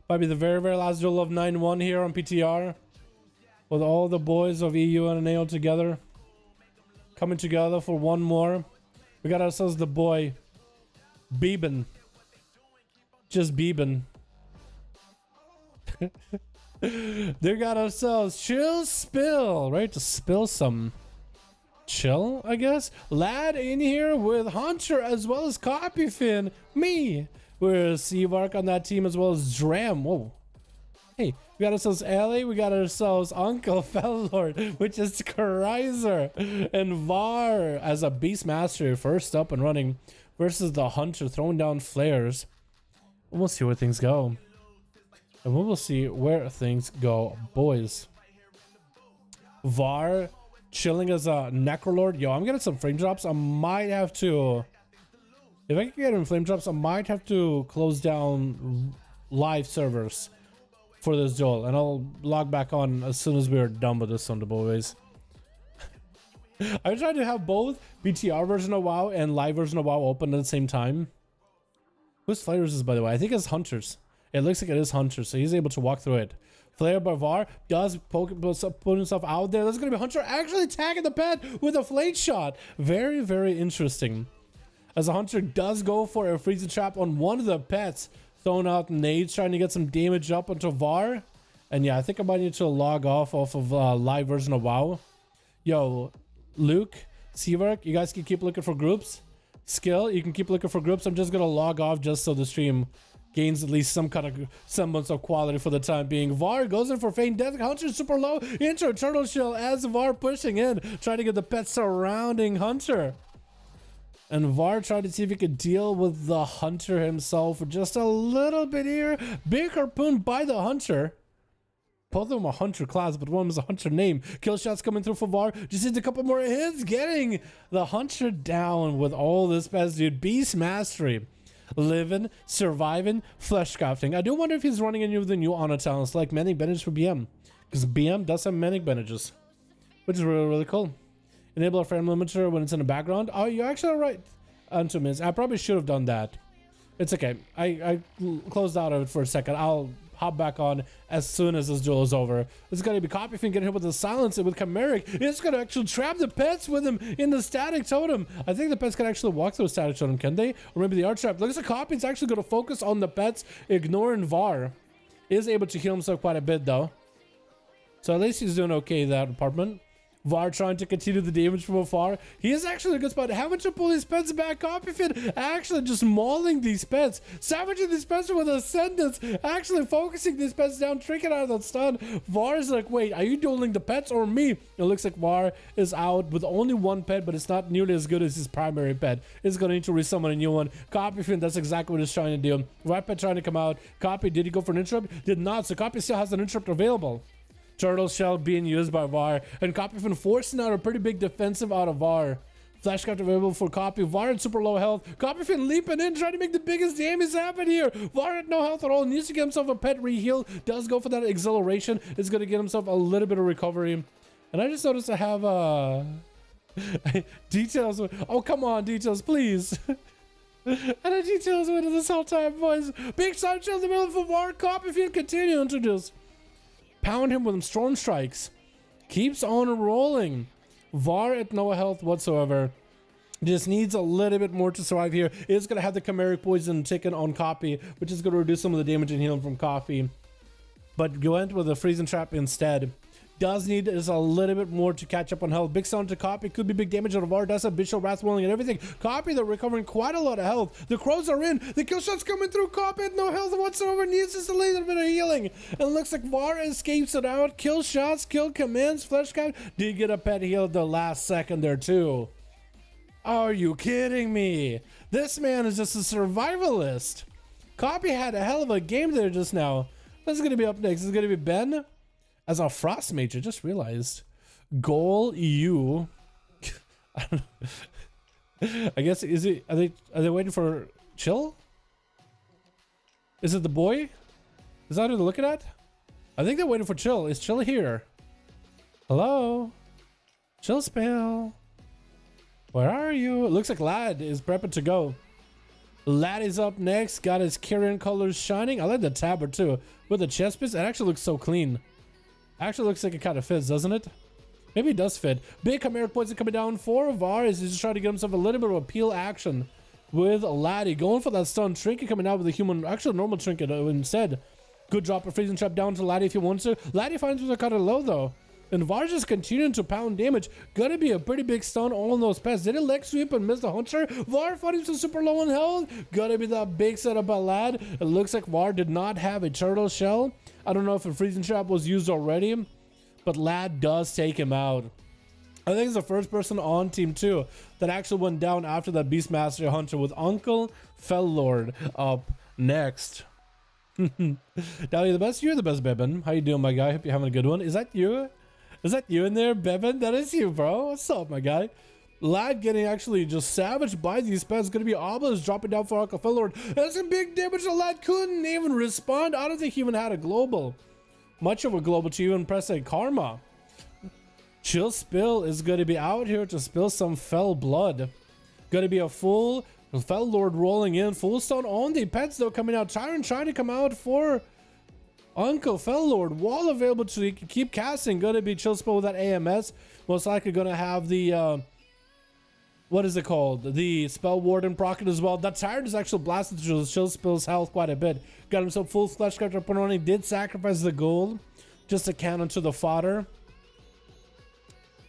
Might be the very, very last duel of 9-1 here on PTR. With all the boys of EU and NAO together. Coming together for one more. We got ourselves the boy. Beeben. Just Beeben. They got ourselves Chill Spill. Right? To spill some chill, I guess. Lad in here with Hunter as well as Copyfin. Me. We're Seavark on that team as well as Dram. Whoa. Hey, we got ourselves Ellie, we got ourselves Uncle Fellord, which is Kreiser, and Var as a Beastmaster first up and running versus the Hunter throwing down flares. And we'll see where things go. And we will see where things go, boys. Var chilling as a Necrolord. Yo, I'm getting some frame drops. I might have to... If I can get in flame drops, I might have to close down live servers for this duel, and I'll log back on as soon as we're done with this one, the boys. I tried to have both BTR version of WoW and live version of WoW open at the same time. Whose flares is this, by the way? I think it's Hunter's. It looks like it is Hunter's, so he's able to walk through it. Flare by Var does put himself out there. That's going to be Hunter actually tagging the pet with a flame shot. Very, very interesting. As a Hunter does go for a freezing trap on one of the pets, throwing out nades, trying to get some damage up onto Var. And yeah, I think I might need to log off of live version of WoW. Yo, Luke, Seavark, you guys can keep looking for groups. Skill, you can keep looking for groups. I'm just gonna log off just so the stream gains at least some kind of semblance of quality for the time being. Var goes in for Feign Death. Hunter super low into a Turtle Shell as Var pushing in, trying to get the pets surrounding Hunter. And Var tried to see if he could deal with the Hunter himself for just a little bit here. Big harpoon by the Hunter. Both of them are Hunter class, but one was a Hunter name. Kill shots coming through for Var. Just needs a couple more hits. Getting the Hunter down with all this best, dude. Beast Mastery. Living, surviving, flesh crafting. I do wonder if he's running any of the new honor talents like Manic Bandage for BM. Because BM does have Manic Bandages. Which is really, really cool. Enable a frame limiter when it's in the background. Oh, you're actually right. Unto minutes. I probably should have done that. It's okay. I closed out of it for a second. I'll hop back on as soon as this duel is over. It's going to be Copyfin getting hit with the silence and with Chimeric. It's going to actually trap the pets with him in the static totem. I think the pets can actually walk through a static totem, can they? Or maybe they are trapped. Looks like Copyfin's actually going to focus on the pets, ignoring Var. Is able to heal himself quite a bit though. So at least he's doing okay in that department. Var trying to continue the damage from afar. He is actually a good spot. Having to pull these pets back. Copyfin actually just mauling these pets. Savaging these pets with Ascendance. Actually focusing these pets down. Tricking out of that stun. Var is like, wait, are you dueling the pets or me? It looks like Var is out with only one pet, but it's not nearly as good as his primary pet. It's going to need to resummon a new one. Copyfin, that's exactly what he's trying to do. Right pet trying to come out. Copy, did he go for an interrupt? Did not. So Copy still has an interrupt available. Turtle Shell being used by Var, and Copyfin forcing out a pretty big defensive out of Var. Flashcraft available for Copy. Var at super low health. Copyfin leaping in, trying to make the biggest damage happen here. Var at no health at all. Needs to get himself a pet reheal. Does go for that exhilaration. Is going to get himself a little bit of recovery. And I just noticed I have details. Oh, come on, details, please. And the details went this whole time, boys. Big side shell in the middle for Var. Copyfin continuing to just pound him with some storm strikes. Keeps on rolling. Var at no health whatsoever. Just needs a little bit more to survive here. Is going to have the Chimeric Poison taken on Copy, which is going to reduce some of the damage and healing from Coffee. But went with a Freezing Trap instead. Does need is a little bit more to catch up on health. Big sound to Copy. Could be big damage out of Var. Does have Bishop Wrath Welling and everything. Copy, they're recovering quite a lot of health. The crows are in. The kill shot's coming through. Copy had no health whatsoever. Needs just a little bit of healing. And looks like Var escapes it out. Kill shots, kill commands. Flesh count. Did get a pet heal at the last second there too. Are you kidding me? This man is just a survivalist. Copy had a hell of a game there just now. What's going to be up next? Is it going to be Ben? As a Frost Mage, I just realized. Goal EU. I don't know. I guess is it? Are they waiting for Chill? Is it the boy? Is that who they're looking at? I think they're waiting for Chill. Is Chill here? Hello? Chill Spell. Where are you? It looks like Lad is prepping to go. Laddie's up next. Got his carrion colors shining. I like the tabard too. With the chest piece, it actually looks so clean. Actually looks like it kind of fits, doesn't it? Maybe it does fit. Big chimeric poison coming down for Varys. He's just trying to get himself a little bit of appeal action with Laddie. Going for that stun. Trinket coming out with a human, actually normal trinket instead. Good drop of freezing trap down to Laddie if he wants to. Laddie finds him kind of low though. And Varys just continuing to pound damage. Gonna be a pretty big stun on those pets. Did it leg sweep and miss the hunter? Var fought him to super low in health. Gonna be that big setup by Lad. It looks like Var did not have a turtle shell. I don't know if a freezing trap was used already, but Lad does take him out. I think it's the first person on team 2 that actually went down after that Beastmaster Hunter, with Uncle Fellord up next. Dally, the best. You're the best, Bebin. How you doing, my guy? Hope you're having a good one. Is that you? Is that you in there, Bebin? That is you, bro. What's up, my guy? Lad getting actually just savaged by these pets. Gonna be Obelisk dropping down for Uncle Fellord. That's a big damage. The Lad couldn't even respond. I don't think he even had a global. Much of a global to even press a karma. Chill Spill is gonna be out here to spill some fell blood. Gonna be a full Fellord rolling in. Full stun on the pets though coming out. Tyrant trying to come out for Uncle Fellord. Wall available so he can keep casting. Gonna be Chill Spill with that AMS. Most likely gonna have the what is it called? The Spell Warden procced as well. That Tyrant is actually blasted through Chill Spill's health quite a bit. Got himself full flesh script up and running. Did sacrifice the gold just to cannon to the fodder.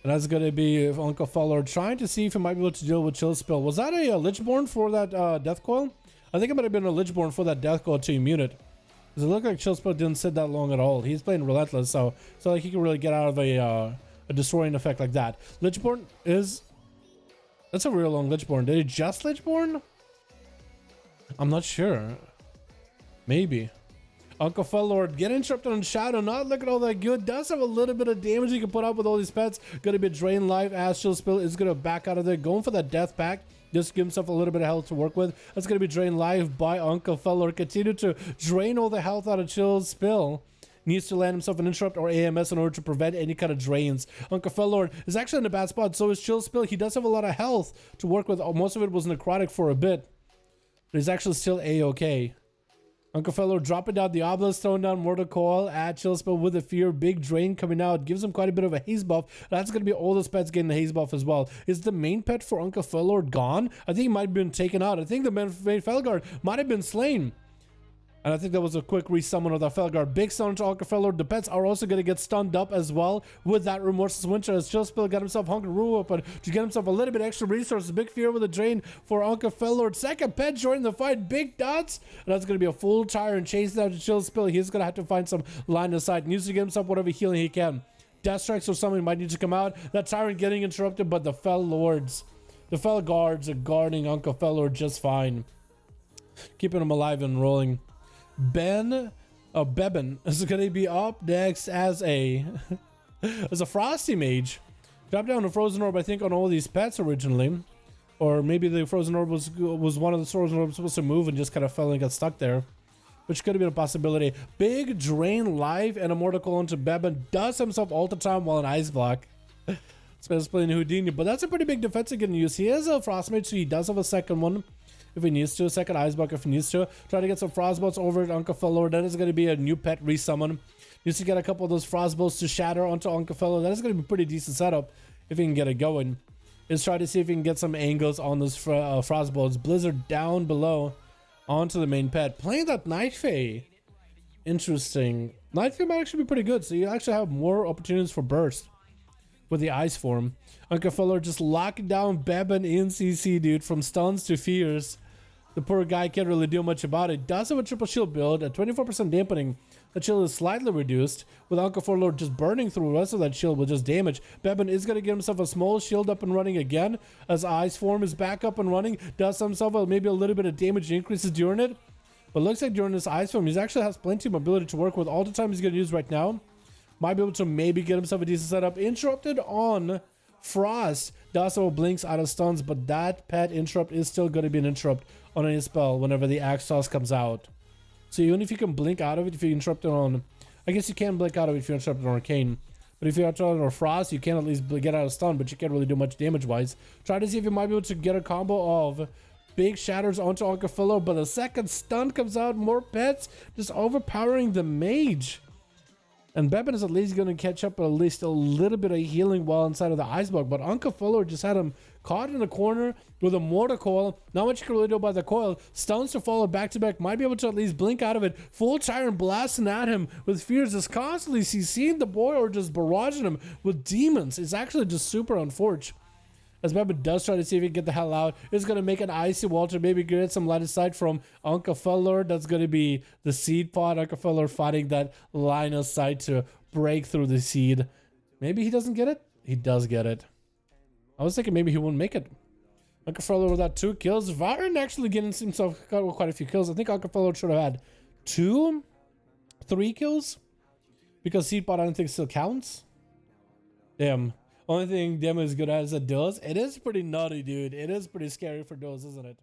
And that's gonna be Uncle Fellord trying to see if he might be able to deal with Chill Spill. Was that a Lichborn for that Death Coil? I think it might have been a Lichborn for that Death Coil to immune it. Because it looked like Chill Spill didn't sit that long at all. He's playing Relentless, so like he can really get out of a destroying effect like that. Lichborn is... That's a real long Lichborn. Did he just Lichborn? I'm not sure. Maybe. Uncle Fellord get interrupted on Shadow, not looking all that good. Does have a little bit of damage he can put up with all these pets. Gonna be drained life as Chill Spill is gonna back out of there. Going for that death pack. Just give himself a little bit of health to work with. That's gonna be drained life by Uncle Fellord. Continue to drain all the health out of Chill Spill. Needs to land himself an interrupt or AMS in order to prevent any kind of drains. Uncle Fellord is actually in a bad spot. So is Chill Spill. He does have a lot of health to work with. Most of it was necrotic for a bit. But he's actually still A-okay. Uncle Fellord dropping down the Obelisk, throwing down Mortal Coil at Chill Spill with a fear. Big drain coming out. Gives him quite a bit of a haze buff. That's going to be all those pets getting the haze buff as well. Is the main pet for Uncle Fellord gone? I think he might have been taken out. I think the main Felguard might have been slain. And I think that was a quick resummon of the Felguard. Big stun to Uncle Fellord. The pets are also going to get stunned up as well with that Remorseless Winter, as Chill Spill got himself Hungry Rule up, but to get himself a little bit extra resources. Big fear with a drain for Uncle Fellord. Second pet joining the fight. Big dots. And that's going to be a full Tyrant chasing after Chill Spill. He's going to have to find some line of sight. Needs to get himself whatever healing he can. Death Strikes or something might need to come out. That Tyrant getting interrupted, but the Fellords, the Felguards are guarding Uncle Fellord just fine. Keeping him alive and rolling. Bebin is going to be up next as a Frosty Mage. Drop down a Frozen Orb, I think, on all these pets originally. Or maybe the Frozen Orb was one of the Frozen Orbs supposed to move and just kind of fell and got stuck there. Which could have been a possibility. Big drain life and a Mortal Coil into Bebin. Does himself ult time while an Ice Block. Spends playing Houdini, but that's a pretty big defense again to use. He has a Frost Mage, so he does have a second one. If he needs to, a second Ice Block if he needs to. Try to get some Frostbolts over at Uncle Fellord. That is going to be a new pet resummon. Needs to get a couple of those Frostbolts to shatter onto Uncle Fellord. That is going to be a pretty decent setup if he can get it going. Let's try to see if he can get some angles on those Frostbolts. Blizzard down below onto the main pet. Playing that Night Fae. Interesting. Night Fae might actually be pretty good, so you actually have more opportunities for burst with the ice form. Uncle Fellord just locking down Bebin in CC, dude, from stuns to fears. The poor guy can't really do much about it. Does have a triple shield build, a 24% dampening. The shield is slightly reduced, with Uncle Fellord just burning through the rest of that shield with just damage. Bebin is going to get himself a small shield up and running again, as ice form is back up and running. Does himself maybe a little bit of damage increases during it. But looks like during this ice form, he actually has plenty of mobility to work with. All the time he's going to use right now. Might be able to maybe get himself a decent setup. Interrupted on Frost. Does have blinks out of stuns, but that pet interrupt is still going to be an interrupt on any spell whenever the Axe Toss comes out. So even if you can blink out of it, if you interrupt it on... I guess you can blink out of it if you interrupt it on Arcane. But if you interrupt it on Frost, you can at least get out of stun, but you can't really do much damage-wise. Try to see if you might be able to get a combo of big shatters onto Uncafillo, but the second stun comes out, more pets, just overpowering the mage. And Bebin is at least going to catch up with at least a little bit of healing while inside of the ice block. But Uncafillo just had him caught in the corner with a mortar coil. Not much you can really do about the coil. Stuns to follow back to back. Might be able to at least blink out of it. Full Tyrant blasting at him with fears. Just constantly CCing the boy or just barraging him with demons. It's actually just super unfortunate. As Bebin does try to see if he can get the hell out, it's going to make an icy wall to maybe get some line of sight from Uncafillo. That's going to be the seed pod. Uncafillo fighting that line of sight to break through the seed. Maybe he doesn't get it? He does get it. I was thinking maybe he wouldn't make it. Uncafillo with that 2 kills. Varen actually getting himself quite a few kills. I think Uncafillo should have had 3 kills. Because seed pod I don't think still counts. Damn. Only thing Demo is good at is a Duels. It is pretty nutty, dude. It is pretty scary for Duels, isn't it?